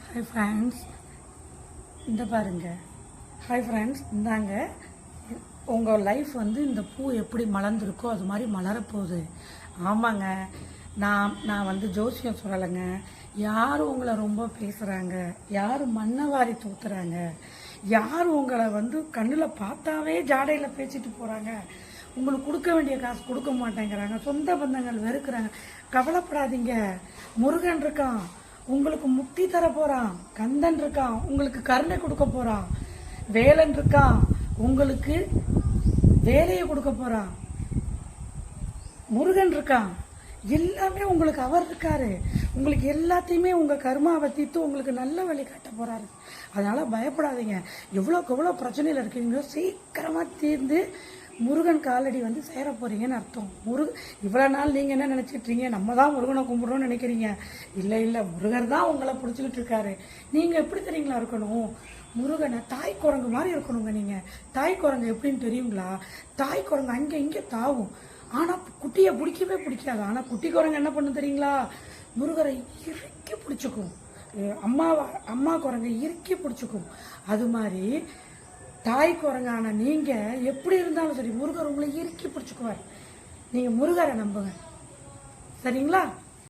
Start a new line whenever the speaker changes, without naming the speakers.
Hi friends, இந்த பாருங்க. Hi friends, இந்தாங்க உங்கள் லைஃப் இந்த பூ எப்படி மலர்ந்துருக்கோ அது மாதிரி மலரப்போகுது. ஆமாங்க, நான் ஜோசியம் சொல்லலைங்க. யார் உங்களை ரொம்ப பேசுகிறாங்க, யார் மண்ணை வாரி தூத்துறாங்க, யார் உங்களை கண்ணில் பார்த்தாவே ஜாடையில் பேசிட்டு போகிறாங்க, உங்களுக்கு கொடுக்க வேண்டிய காசு கொடுக்க மாட்டேங்கிறாங்க, சொந்த பந்தங்கள் வெறுக்கிறாங்க. கவலைப்படாதீங்க, முருகன் இருக்கான், உங்களுக்கு முக்தி தர போறான். கந்தன் இருக்கான், உங்களுக்கு கருணை கொடுக்க போறான். வேலன் இருக்கான், உங்களுக்கு வேலையை கொடுக்க போறான். முருகன் இருக்கான், எல்லாமே உங்களுக்கு அவர் இருக்காரு. உங்களுக்கு எல்லாத்தையுமே உங்க கர்மாவை தீர்த்து உங்களுக்கு நல்ல வழி காட்ட போறாரு. அதனால பயப்படாதீங்க. எவ்வளோக்கு எவ்வளோ பிரச்சனையில் இருக்கீங்களோ சீக்கிரமா தீர்ந்து முருகன் காலடி சேர போறீங்கன்னு அர்த்தம். இவ்வளோ நாள் நீங்கள் என்ன நினச்சிட்றீங்க, நம்ம தான் முருகனை கும்பிட்றோன்னு நினைக்கிறீங்க. இல்லை இல்லை, முருகர் தான் உங்களை பிடிச்சிக்கிட்டு இருக்காரு. நீங்கள் எப்படி தெரியுங்களா இருக்கணும், முருகனை தாய் குரங்கு மாதிரி இருக்கணுங்க. நீங்கள் தாய் குரங்கு எப்படின்னு தெரியுங்களா? தாய் குரங்கு அங்கே இங்கே தாவும், ஆனால் குட்டியை பிடிக்கவே பிடிக்காது. ஆனால் குட்டி குரங்கு என்ன பண்ணு தெரியுங்களா? முருகரை இறுக்கி பிடிச்சிக்கும். அம்மா குரங்கை இறுக்கி பிடிச்சிக்கும். அது மாதிரி தாய் குரங்கான நீங்க எப்படி இருந்தாலும் சரி, முருகர் உங்களை இறுக்கி பிடிச்சுக்குவார். நீங்க முருகரை நம்புங்க, சரிங்களா?